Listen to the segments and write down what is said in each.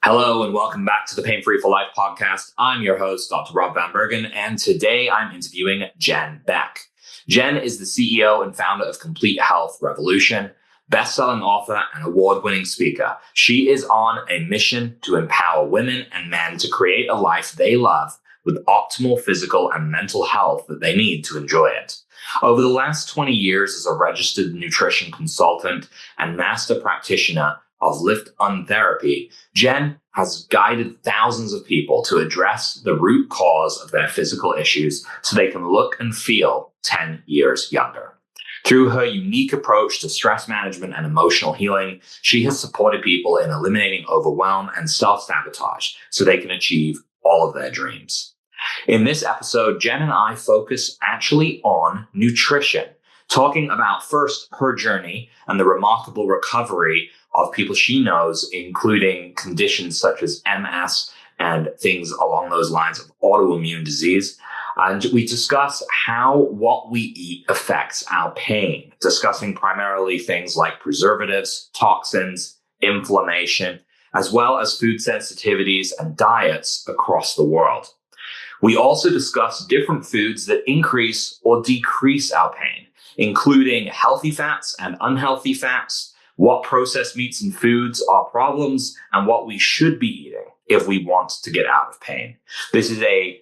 Hello and welcome back to the Pain Free for Life podcast. I'm your host, Dr. Rob Vanbergen, and today I'm interviewing Jen Beck. Jen is the CEO and founder of Complete Health Revolution, best-selling author and award-winning speaker. She is on a mission to empower women and men to create a life they love with optimal physical and mental health that they need to enjoy it. Over the last 20 years as a registered nutrition consultant and master practitioner of lift-on therapy, Jen has guided thousands of people to address the root cause of their physical issues so they can look and feel 10 years younger. Through her unique approach to stress management and emotional healing, she has supported people in eliminating overwhelm and self-sabotage so they can achieve all of their dreams. In this episode, Jen and I focus actually on nutrition, talking about first her journey and the remarkable recovery of people she knows, including conditions such as MS and things along those lines of autoimmune disease. And we discuss how what we eat affects our pain, discussing primarily things like preservatives, toxins, inflammation, as well as food sensitivities and diets across the world. We also discuss different foods that increase or decrease our pain, including healthy fats and unhealthy fats, what processed meats and foods are problems, and what we should be eating if we want to get out of pain. This is a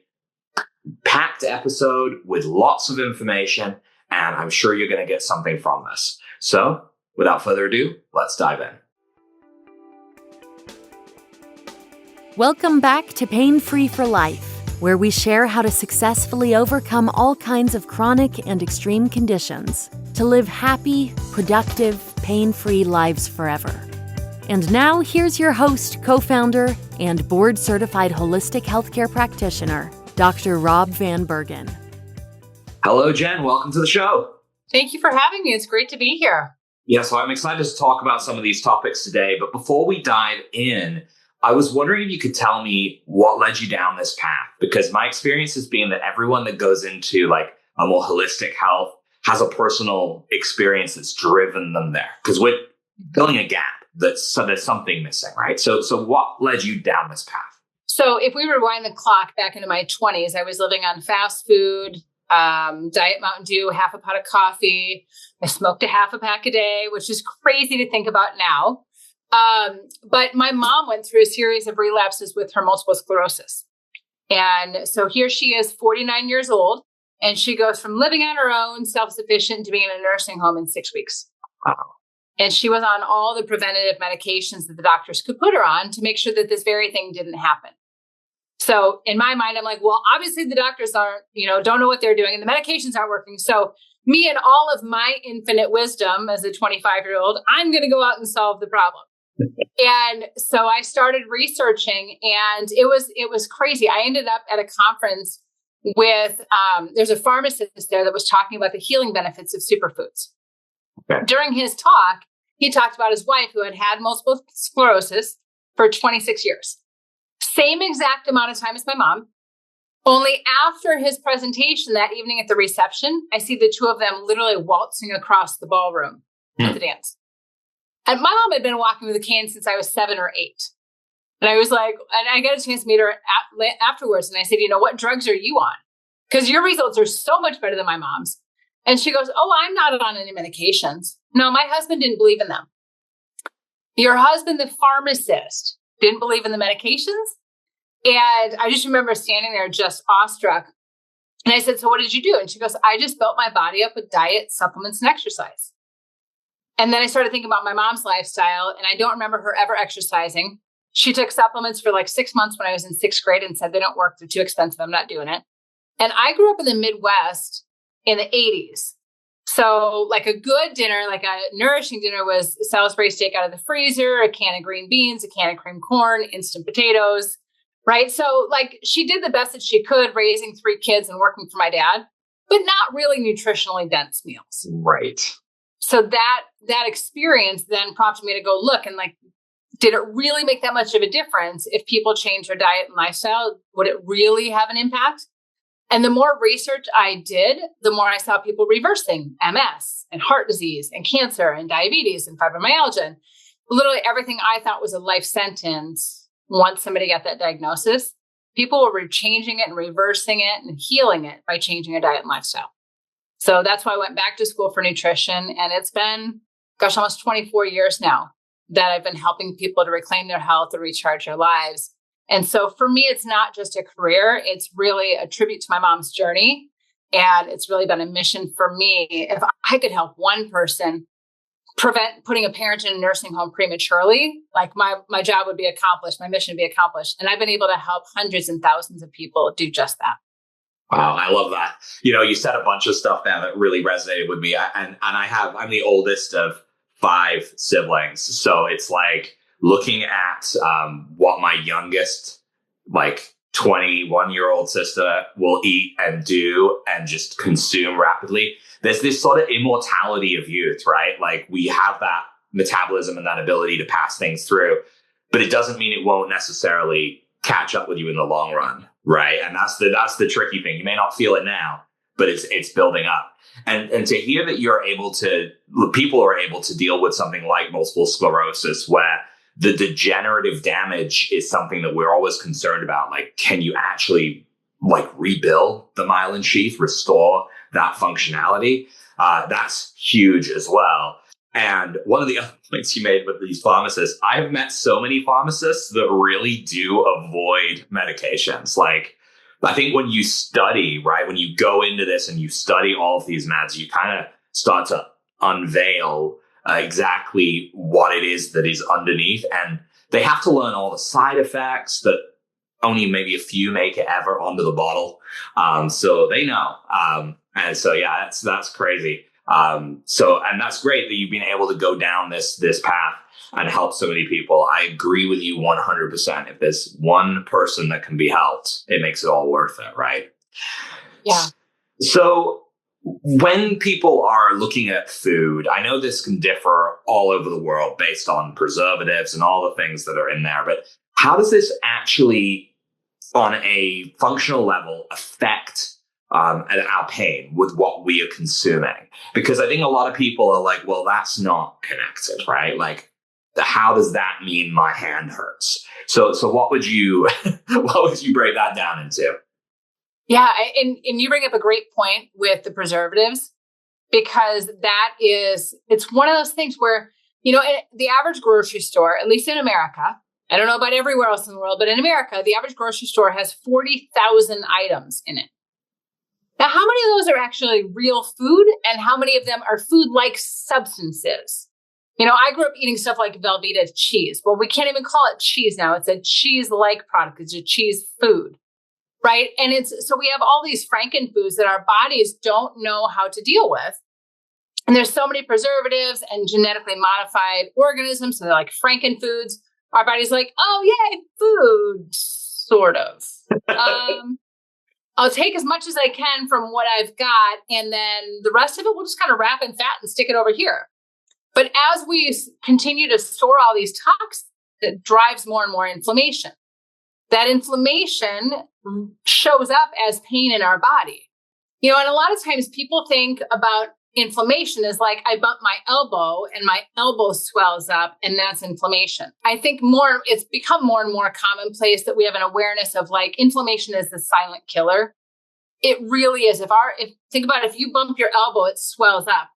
packed episode with lots of information, and I'm sure you're going to get something from this. So, without further ado, let's dive in. Welcome back to Pain Free for Life, where we share how to successfully overcome all kinds of chronic and extreme conditions to live happy, productive, pain-free lives forever. And now, here's your host, co-founder, and board-certified holistic healthcare practitioner, Dr. Rob Vanbergen. Hello, Jen. Welcome to the show. Thank you for having me. It's great to be here. Yeah, so I'm excited to talk about some of these topics today. But before we dive in, I was wondering if you could tell me what led you down this path, because my experience has been that everyone that goes into like a more holistic health has a personal experience that's driven them there, because we're filling a gap so there's something missing, right? So what led you down this path? So if we rewind the clock back into my 20s, I was living on fast food, Diet Mountain Dew, half a pot of coffee. I smoked a half a pack a day, which is crazy to think about now. But my mom went through a series of relapses with her multiple sclerosis. And so here she is, 49 years old, and she goes from living on her own, self-sufficient, to being in a nursing home in 6 weeks. Wow. And she was on all the preventative medications that the doctors could put her on to make sure that this very thing didn't happen. So in my mind, I'm like, well, obviously the doctors don't know what they're doing and the medications aren't working. So me and all of my infinite wisdom as a 25-year-old, I'm going to go out and solve the problem. And so I started researching, and it was crazy. I ended up at a conference with, there's a pharmacist there that was talking about the healing benefits of superfoods. Okay. During his talk, he talked about his wife who had had multiple sclerosis for 26 years. Same exact amount of time as my mom. Only after his presentation that evening at the reception, I see the two of them literally waltzing across the ballroom at the dance. And my mom had been walking with a cane since I was 7 or 8. And I was like, and I got a chance to meet her afterwards. And I said, what drugs are you on? Because your results are so much better than my mom's. And she goes, oh, I'm not on any medications. No, my husband didn't believe in them. Your husband, the pharmacist, didn't believe in the medications. And I just remember standing there just awestruck. And I said, so what did you do? And she goes, I just built my body up with diet, supplements, and exercise. And then I started thinking about my mom's lifestyle, and I don't remember her ever exercising. She took supplements for like 6 months when I was in 6th grade and said, they don't work. They're too expensive. I'm not doing it. And I grew up in the Midwest in the 80s. So like a good dinner, like a nourishing dinner was Salisbury steak out of the freezer, a can of green beans, a can of cream corn, instant potatoes, right? So like she did the best that she could raising 3 kids and working for my dad, but not really nutritionally dense meals. Right. So that experience then prompted me to go look and like, did it really make that much of a difference if people change their diet and lifestyle? Would it really have an impact? And the more research I did, the more I saw people reversing MS and heart disease and cancer and diabetes and fibromyalgia. And literally everything I thought was a life sentence once somebody got that diagnosis, people were changing it and reversing it and healing it by changing a diet and lifestyle. So that's why I went back to school for nutrition. And it's been, almost 24 years now that I've been helping people to reclaim their health or recharge their lives. And so for me, it's not just a career. It's really a tribute to my mom's journey. And it's really been a mission for me. If I could help one person prevent putting a parent in a nursing home prematurely, like my job would be accomplished, my mission would be accomplished. And I've been able to help hundreds and thousands of people do just that. Wow, I love that. You said a bunch of stuff now that really resonated with me. I'm the oldest of 5 siblings. So it's like looking at what my youngest, 21-year-old sister will eat and do and just consume rapidly. There's this sort of immortality of youth, right? Like we have that metabolism and that ability to pass things through, but it doesn't mean it won't necessarily catch up with you in the long run, right? And that's the tricky thing. You may not feel it now, but it's building up. And to hear that people are able to deal with something like multiple sclerosis, where the degenerative damage is something that we're always concerned about. Like, can you actually rebuild the myelin sheath, restore that functionality? That's huge as well. And one of the other points you made with these pharmacists, I've met so many pharmacists that really do avoid medications. I think when you study, right, when you go into this and you study all of these meds, you kind of start to unveil exactly what it is that is underneath. And they have to learn all the side effects that only maybe a few make it ever onto the bottle. So they know. And so, yeah, that's crazy. And that's great that you've been able to go down this path and help so many people. I agree with you 100%. If there's one person that can be helped, it makes it all worth it, right? Yeah. So when people are looking at food, I know this can differ all over the world based on preservatives and all the things that are in there, but how does this actually, on a functional level, affect our pain with what we are consuming? Because I think a lot of people are like, well, that's not connected, right? Like, how does that mean my hand hurts? So what would you break that down into? Yeah. And you bring up a great point with the preservatives, because it's one of those things where, the average grocery store, at least in America, I don't know about everywhere else in the world, but in America, the average grocery store has 40,000 items in it. Now, how many of those are actually real food, and how many of them are food-like substances? I grew up eating stuff like Velveeta cheese. Well, we can't even call it cheese now. It's a cheese-like product. It's a cheese food, right? And so we have all these frankenfoods that our bodies don't know how to deal with. And there's so many preservatives and genetically modified organisms. So they're like frankenfoods. Our body's like, oh, yay, food, sort of. I'll take as much as I can from what I've got, and then the rest of it we'll just kind of wrap in fat and stick it over here. But as we continue to store all these toxins, it drives more and more inflammation. That inflammation shows up as pain in our body. And a lot of times people think about inflammation as like, I bump my elbow and my elbow swells up and that's inflammation. I think it's become more and more commonplace that we have an awareness of inflammation is the silent killer. It really is. Think about it, if you bump your elbow, it swells up.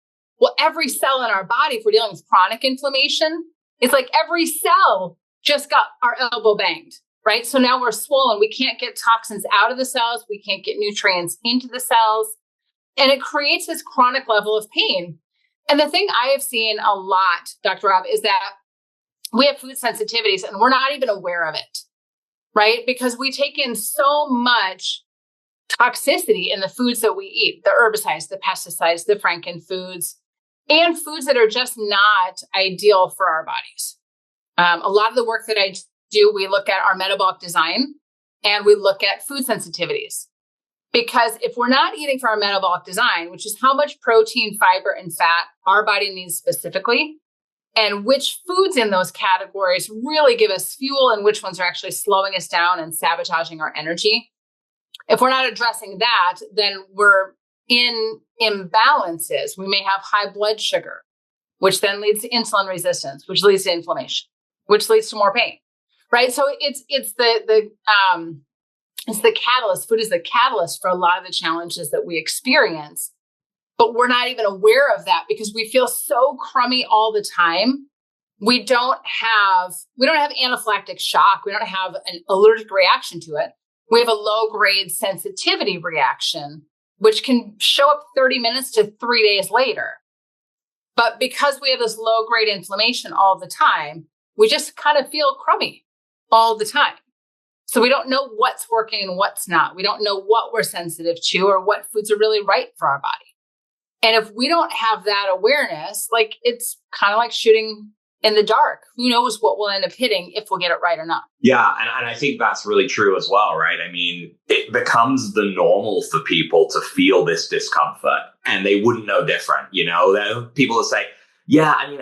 Well, every cell in our body, if we're dealing with chronic inflammation, it's like every cell just got our elbow banged, right? So now we're swollen. We can't get toxins out of the cells. We can't get nutrients into the cells. And it creates this chronic level of pain. And the thing I have seen a lot, Dr. Rob, is that we have food sensitivities and we're not even aware of it, right? Because we take in so much toxicity in the foods that we eat, the herbicides, the pesticides, the frankenfoods, and foods that are just not ideal for our bodies. A lot of the work that I do, we look at our metabolic design and we look at food sensitivities. Because if we're not eating for our metabolic design, which is how much protein, fiber, and fat our body needs specifically, and which foods in those categories really give us fuel and which ones are actually slowing us down and sabotaging our energy. If we're not addressing that, then we're in imbalances. We may have high blood sugar, which then leads to insulin resistance, which leads to inflammation, which leads to more pain. right? So it's the catalyst. Food is the catalyst for a lot of the challenges that we experience, but we're not even aware of that because we feel so crummy all the time. We don't have anaphylactic shock. We don't have an allergic reaction to it. We have a low grade sensitivity reaction, which can show up 30 minutes to 3 days later. But because we have this low grade inflammation all the time, we just kind of feel crummy all the time. So we don't know what's working and what's not. We don't know what we're sensitive to or what foods are really right for our body. And if we don't have that awareness, like it's kind of like shooting in the dark. Who knows what we'll end up hitting if we'll get it right or not. Yeah. And I think that's really true as well, right? I mean, it becomes the normal for people to feel this discomfort and they wouldn't know different. People will say, yeah, I mean,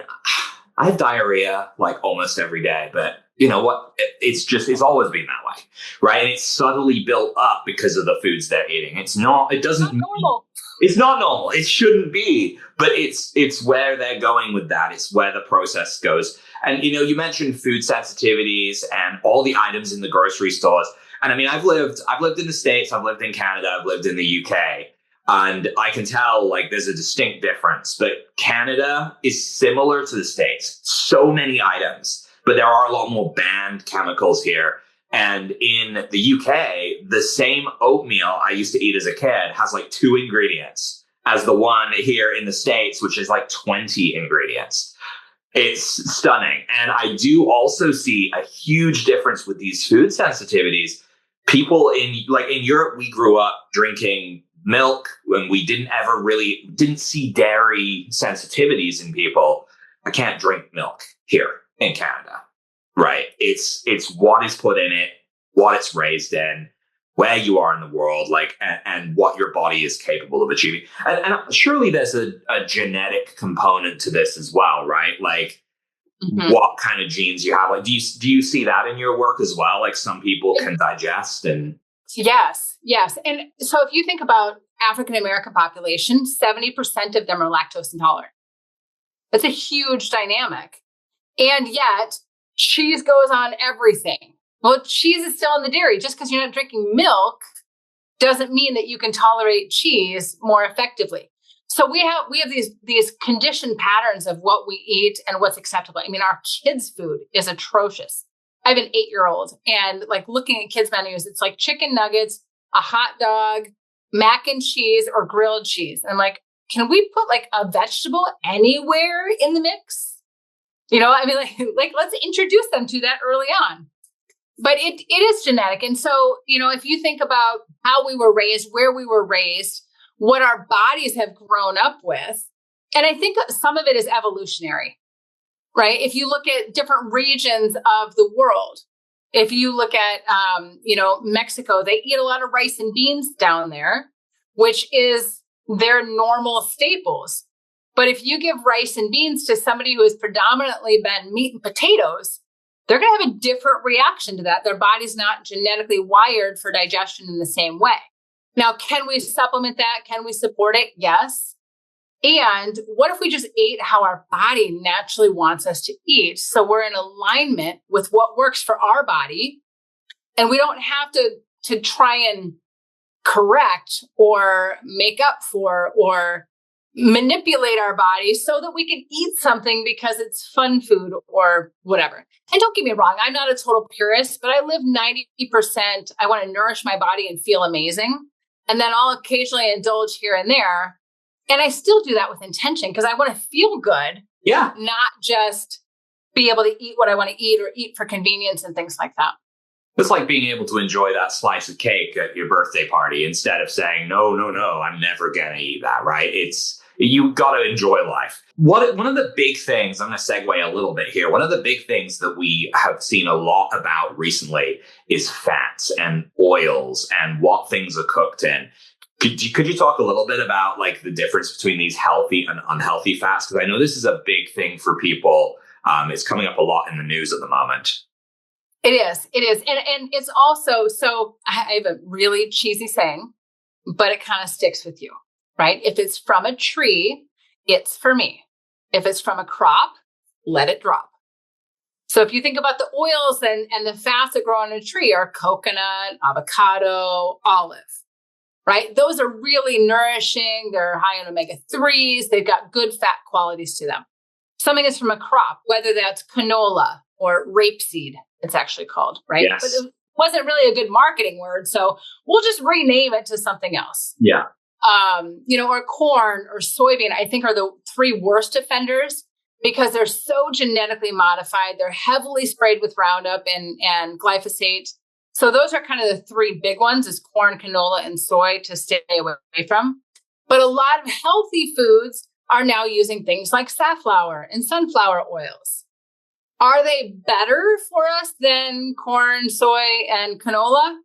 I have diarrhea like almost every day, but you know what? It's always been that way, right? And it's subtly built up because of the foods they're eating. It's not normal. It's not normal. It shouldn't be, but it's where they're going with that. It's where the process goes. And, you mentioned food sensitivities and all the items in the grocery stores. And I mean, I've lived in the States, I've lived in Canada, I've lived in the UK. And I can tell like there's a distinct difference, but Canada is similar to the States. So many items, but there are a lot more banned chemicals here. And in the UK, the same oatmeal I used to eat as a kid has like 2 ingredients as the one here in the States, which is like 20 ingredients. It's stunning. And I do also see a huge difference with these food sensitivities. People in Europe, we grew up drinking milk when we didn't see dairy sensitivities in people. I can't drink milk here in Canada, right? It's what is put in it, what it's raised in, where you are in the world, like, and what your body is capable of achieving. And surely there's a genetic component to this as well, right? Like what kind of genes you have. Like, do you see that in your work as well? Like some people can digest and. Yes. And so if you think about African-American population, 70% of them are lactose intolerant. That's a huge dynamic. And yet cheese goes on everything. Well, cheese is still in the dairy. Just because you're not drinking milk doesn't mean that you can tolerate cheese more effectively. So we have these conditioned patterns of what we eat and what's acceptable. I mean, our kids' food is atrocious. I have an 8-year-old and like looking at kids' menus, it's like chicken nuggets, a hot dog, mac and cheese, or grilled cheese. And I'm like, can we put like a vegetable anywhere in the mix? I mean, like let's introduce them to that early on. But it is genetic. And so, if you think about how we were raised, where we were raised, what our bodies have grown up with, and I think some of it is evolutionary. Right? If you look at different regions of the world, if you look at, Mexico, they eat a lot of rice and beans down there, which is their normal staples. But if you give rice and beans to somebody who has predominantly been meat and potatoes, they're going to have a different reaction to that. Their body's not genetically wired for digestion in the same way. Now, can we supplement that? Can we support it? Yes. And what if we just ate how our body naturally wants us to eat? So we're in alignment with what works for our body. And we don't have to try and correct or make up for or manipulate our body so that we can eat something because it's fun food or whatever. And don't get me wrong, I'm not a total purist, but I live 90%. I want to nourish my body and feel amazing. And then I'll occasionally indulge here and there. And I still do that with intention because I want to feel good. Yeah. Not just be able to eat what I want to eat or eat for convenience and things like that. It's like being able to enjoy that slice of cake at your birthday party instead of saying, no, I'm never going to eat that, right? You got to enjoy life. One of the big things, I'm going to segue a little bit here. One of the big things that we have seen a lot about recently is fats and oils and what things are cooked in. Could you talk a little bit about like the difference between these healthy and unhealthy fats? Because I know this is a big thing for people. It's coming up a lot in the news at the moment. It is. And it's also, so I have a really cheesy saying, but it kind of sticks with you, right? If it's from a tree, it's for me. If it's from a crop, let it drop. So if you think about the oils and the fats that grow on a tree are coconut, avocado, olive, right? Those are really nourishing. They're high in omega-3s. They've got good fat qualities to them. Something is from a crop, whether that's canola or rapeseed, it's actually called, right? Yes. But it wasn't really a good marketing word. So we'll just rename it to something else. Yeah. Or corn or soybean, I think are the three worst offenders because they're so genetically modified. They're heavily sprayed with Roundup and glyphosate. So those are kind of the three big ones is corn, canola, and soy to stay away from. But a lot of healthy foods are now using things like safflower and sunflower oils. Are they better for us than corn, soy, and canola?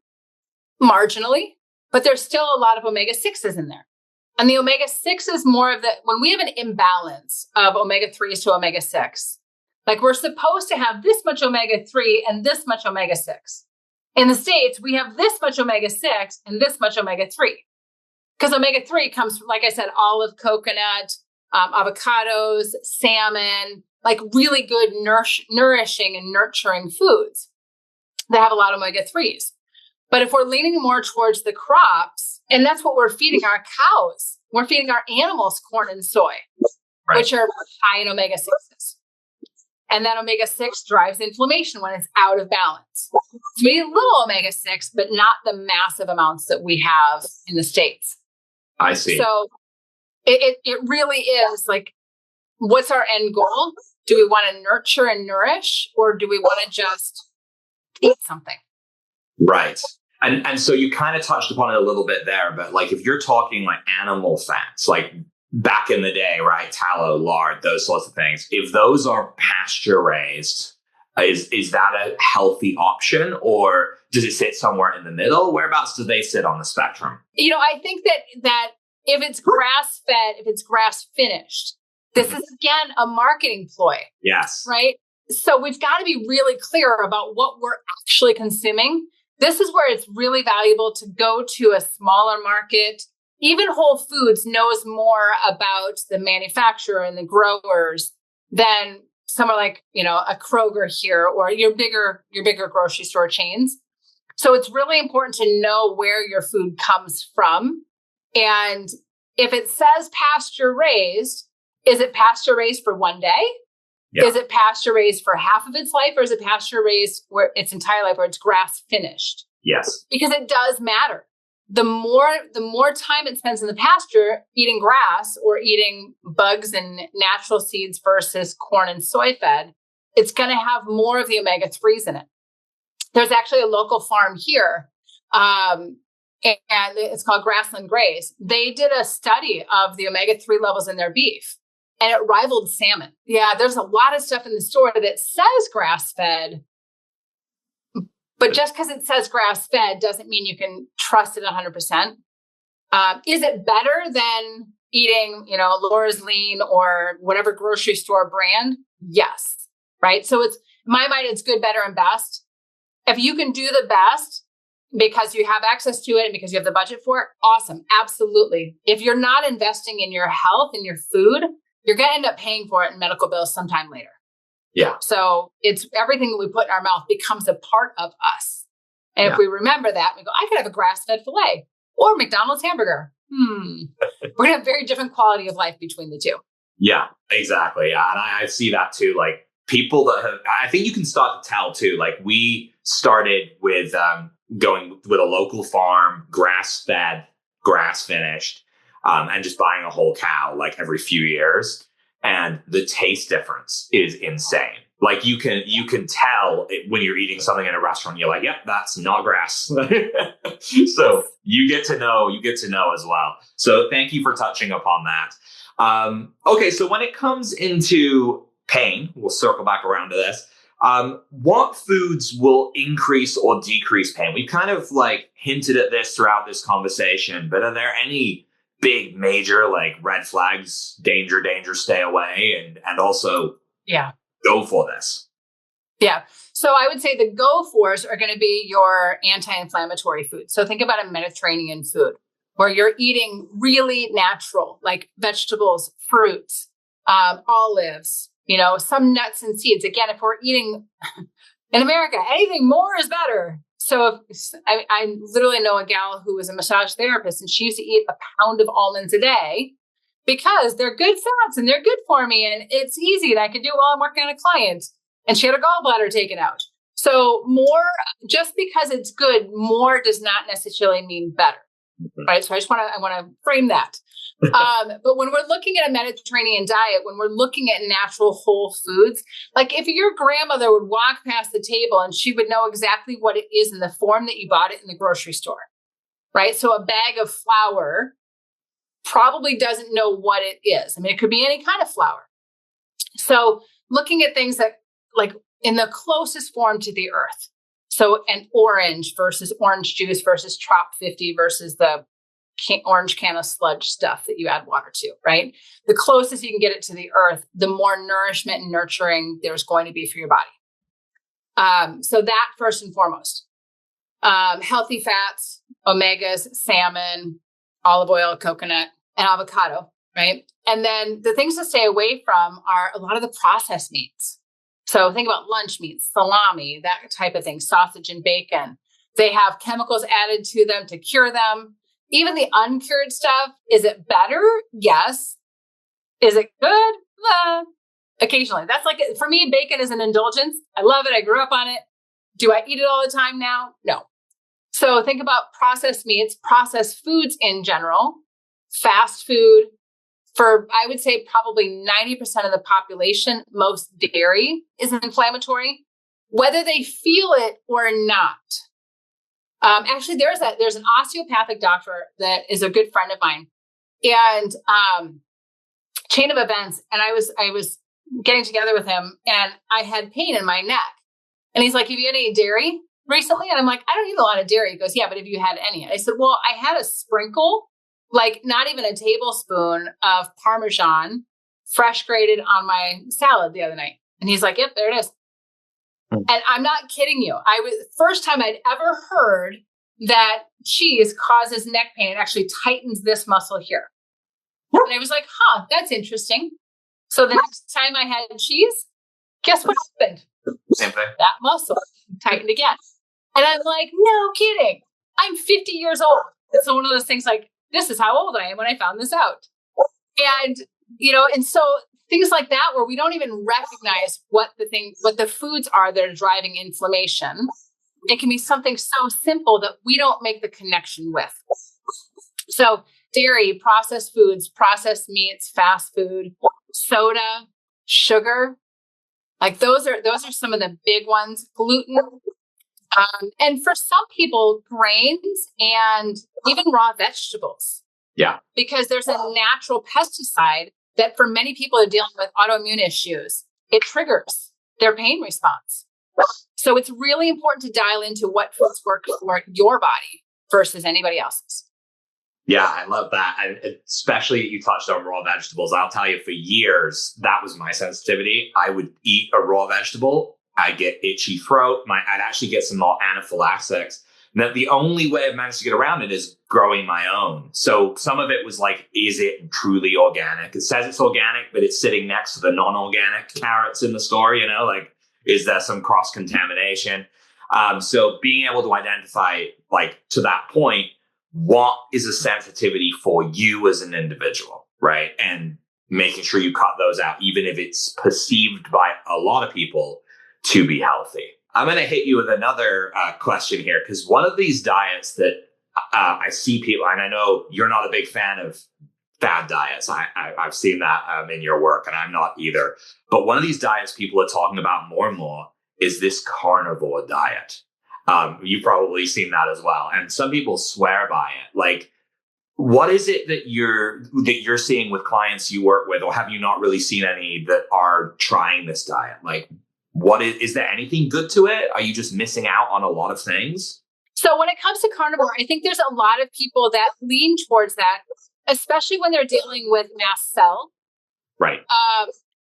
Marginally, but there's still a lot of omega-6s in there. And the omega-6 is more of when we have an imbalance of omega-3s to omega-6, like we're supposed to have this much omega-3 and this much omega-6. In the States, we have this much omega-6 and this much omega-3. Because omega-3 comes from, like I said, olive, coconut, avocados, salmon, like really good nourishing and nurturing foods that have a lot of omega-3s. But if we're leaning more towards the crops, and that's what we're feeding our cows, we're feeding our animals corn and soy, right, which are high in omega-6s. And that omega-6 drives inflammation when it's out of balance. So we need a little omega-6, but not the massive amounts that we have in the States. I see. So it really is like, what's our end goal? Do we want to nurture and nourish, or do we want to just eat something? Right. And so you kind of touched upon it a little bit there, but like if you're talking like animal fats, like back in the day, right? Tallow, lard, those sorts of things. If those are pasture raised, is that a healthy option, or does it sit somewhere in the middle? Whereabouts do they sit on the spectrum? I think that if it's grass fed, if it's grass finished, this is again a marketing ploy. Yes. Right. So we've got to be really clear about what we're actually consuming. This is where it's really valuable to go to a smaller market. Even Whole Foods knows more about the manufacturer and the growers than somewhere like, a Kroger here or your bigger grocery store chains. So it's really important to know where your food comes from. And if it says pasture raised, is it pasture raised for one day? Yeah. Is it pasture raised for half of its life, or is it pasture raised where its entire life, where it's grass finished? Yes. Because it does matter. The more time it spends in the pasture eating grass or eating bugs and natural seeds versus corn and soy fed, it's going to have more of the omega-3s in it. There's actually a local farm here, and it's called Grassland Graze. They did a study of the omega-3 levels in their beef, and it rivaled salmon. Yeah, there's a lot of stuff in the store that says grass-fed, but just because it says grass-fed doesn't mean you can trust it 100%. Is it better than eating, Laura's Lean or whatever grocery store brand? Yes, right? So it's, in my mind, it's good, better, and best. If you can do the best because you have access to it and because you have the budget for it, awesome, absolutely. If you're not investing in your health and your food, you're going to end up paying for it in medical bills sometime later. Yeah. So it's everything that we put in our mouth becomes a part of us. And if we remember that, we go, I could have a grass-fed filet or McDonald's hamburger. We're going to have very different quality of life between the two. Yeah, exactly. Yeah. And I see that too. Like people that have, I think you can start to tell too, like we started with going with a local farm, grass-fed, grass-finished, and just buying a whole cow like every few years. And the taste difference is insane. Like you can tell when you're eating something in a restaurant, you're like, yep, that's not grass. So you get to know as well. So thank you for touching upon that. Okay. So when it comes into pain, we'll circle back around to this. What foods will increase or decrease pain? We've kind of like hinted at this throughout this conversation, but are there any big major like red flags, danger, stay away, and also go for this? Yeah. So I would say the go fors are going to be your anti-inflammatory food. So think about a Mediterranean food where you're eating really natural, like vegetables, fruits, olives, some nuts and seeds. Again, if we're eating in America, anything more is better. So I literally know a gal who was a massage therapist, and she used to eat a pound of almonds a day because they're good fats and they're good for me. And it's easy and I can do it while I'm working on a client. And she had a gallbladder taken out. So more, just because it's good, more does not necessarily mean better. Right. So I want to frame that. But when we're looking at a Mediterranean diet, when we're looking at natural whole foods, like if your grandmother would walk past the table and she would know exactly what it is in the form that you bought it in the grocery store, right? So a bag of flour probably doesn't know what it is. I mean, it could be any kind of flour. So looking at things that like in the closest form to the earth. So an orange versus orange juice versus Trop 50 versus the orange can of sludge stuff that you add water to, right? The closest you can get it to the earth, the more nourishment and nurturing there's going to be for your body. So that first and foremost. Healthy fats, omegas, salmon, olive oil, coconut, and avocado, right? And then the things to stay away from are a lot of the processed meats. So think about lunch meats, salami, that type of thing, sausage and bacon. They have chemicals added to them to cure them. Even the uncured stuff, is it better? Yes. Is it good? Occasionally. That's like, for me, bacon is an indulgence. I love it. I grew up on it. Do I eat it all the time now? No. So think about processed meats, processed foods in general, fast food. For, I would say, probably 90% of the population, most dairy is inflammatory, whether they feel it or not. Actually, there's an osteopathic doctor that is a good friend of mine, and chain of events. And I was getting together with him, and I had pain in my neck, and he's like, "Have you had any dairy recently?" And I'm like, "I don't eat a lot of dairy." He goes, "Yeah, but have you had any?" I said, "Well, I had a sprinkle, like not even a tablespoon of Parmesan, fresh grated on my salad the other night." And he's like, "Yep, there it is." And I'm not kidding you. First time I'd ever heard that cheese causes neck pain. It actually tightens this muscle here. And I was like, that's interesting. So the next time I had cheese, guess what happened? Same thing. That muscle tightened again. And I'm like, no kidding. I'm 50 years old. It's one of those things like, this is how old I am when I found this out. And, and so things like that, where we don't even recognize what the foods are that are driving inflammation. It can be something so simple that we don't make the connection with. So dairy, processed foods, processed meats, fast food, soda, sugar, like those are some of the big ones. Gluten. And for some people, grains and even raw vegetables. Yeah. Because there's a natural pesticide that for many people who are dealing with autoimmune issues, it triggers their pain response. So it's really important to dial into what foods work for your body versus anybody else's. Yeah, I love that. And especially you touched on raw vegetables. I'll tell you, for years, that was my sensitivity. I would eat a raw vegetable. I'd get itchy throat. I'd actually get some more anaphylaxis. That the only way I've managed to get around it is growing my own. So some of it was like, is it truly organic? It says it's organic, but it's sitting next to the non-organic carrots in the store, like, is there some cross-contamination? So being able to identify, like, to that point, what is a sensitivity for you as an individual, right? And making sure you cut those out, even if it's perceived by a lot of people to be healthy. I'm going to hit you with another question here, because one of these diets that I see people, and I know you're not a big fan of fad diets. I've seen that in your work, and I'm not either. But one of these diets people are talking about more and more is this carnivore diet. You've probably seen that as well. And some people swear by it. Like, what is it that you're seeing with clients you work with, or have you not really seen any that are trying this diet? Like, what is there anything good to it? Are you just missing out on a lot of things? So when it comes to carnivore, I think there's a lot of people that lean towards that, especially when they're dealing with mast cell. Right.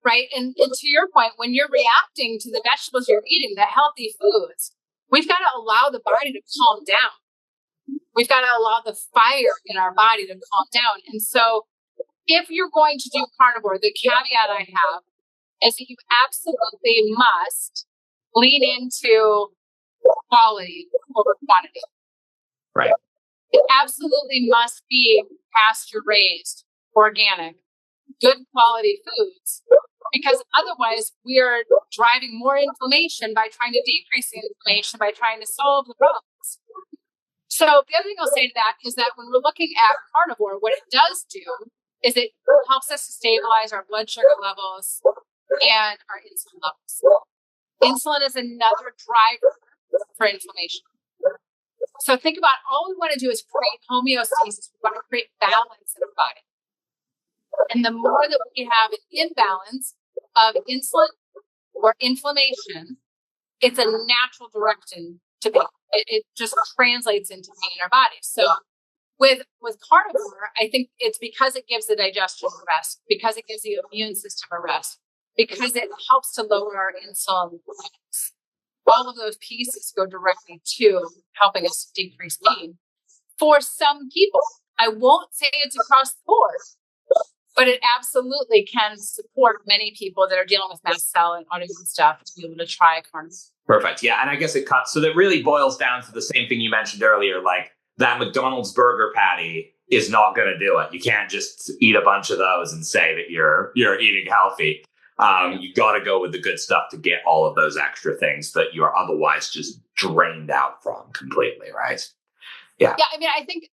Right. And to your point, when you're reacting to the vegetables you're eating, the healthy foods, we've got to allow the body to calm down. We've got to allow the fire in our body to calm down. And so if you're going to do carnivore, the caveat I have, is that you absolutely must lean into quality over quantity. Right. It absolutely must be pasture raised, organic, good quality foods, because otherwise we are driving more inflammation by trying to decrease the inflammation, by trying to solve the problems. So the other thing I'll say to that is that when we're looking at carnivore, what it does do is it helps us to stabilize our blood sugar levels and our insulin levels. Insulin is another driver for inflammation. So think about all we want to do is create homeostasis. We want to create balance in our body. And the more that we have an imbalance of insulin or inflammation, it's a natural direction to pain. It just translates into pain in our bodies. So with carnivore, I think it's because it gives the digestion a rest, because it gives the immune system a rest, because it helps to lower our insulin levels. All of those pieces go directly to helping us decrease pain. For some people, I won't say it's across the board, but it absolutely can support many people that are dealing with mast cell and autoimmune stuff to be able to try carnivore. Perfect. Yeah. And I guess it cuts. So that really boils down to the same thing you mentioned earlier, like that McDonald's burger patty is not going to do it. You can't just eat a bunch of those and say that you're eating healthy. You got to go with the good stuff to get all of those extra things that you are otherwise just drained out from completely, right? Yeah. Yeah. I mean, I think,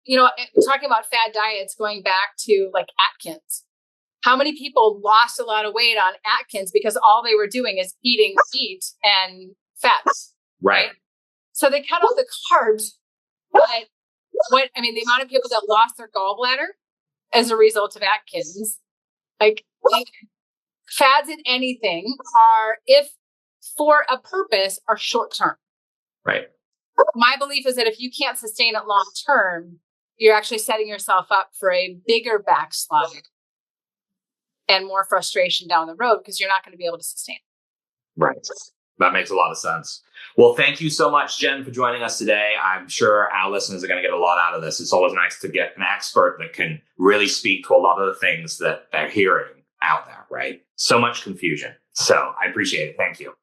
talking about fad diets, going back to like Atkins, how many people lost a lot of weight on Atkins because all they were doing is eating meat and fats. Right. So they cut out the carbs, but the amount of people that lost their gallbladder as a result of Atkins, like fads in anything are, if for a purpose, are short term. Right. My belief is that if you can't sustain it long term, you're actually setting yourself up for a bigger backslide and more frustration down the road because you're not going to be able to sustain it. Right. That makes a lot of sense. Well, thank you so much, Jen, for joining us today. I'm sure our listeners are going to get a lot out of this. It's always nice to get an expert that can really speak to a lot of the things that they're hearing out there, right? So much confusion. So I appreciate it. Thank you.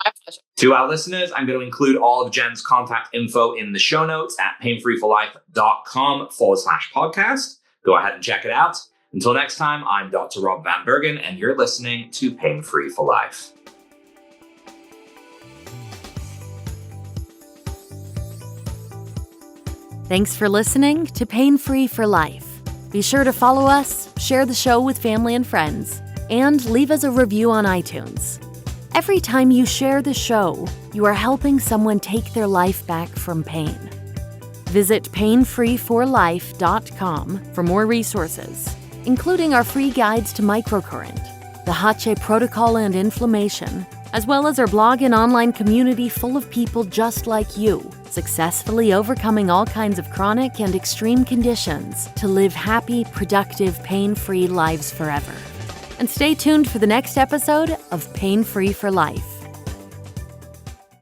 My pleasure. To our listeners, I'm going to include all of Jen's contact info in the show notes at painfreeforlife.com/podcast. Go ahead and check it out. Until next time, I'm Dr. Rob Vanbergen, and you're listening to Pain Free for Life. Thanks for listening to Pain Free for Life. Be sure to follow us, share the show with family and friends, and leave us a review on iTunes. Every time you share the show, you are helping someone take their life back from pain. Visit painfreeforlife.com for more resources, including our free guides to microcurrent, the Hache protocol and inflammation, as well as our blog and online community full of people just like you, successfully overcoming all kinds of chronic and extreme conditions to live happy, productive, pain-free lives forever. And stay tuned for the next episode of Pain Free for Life.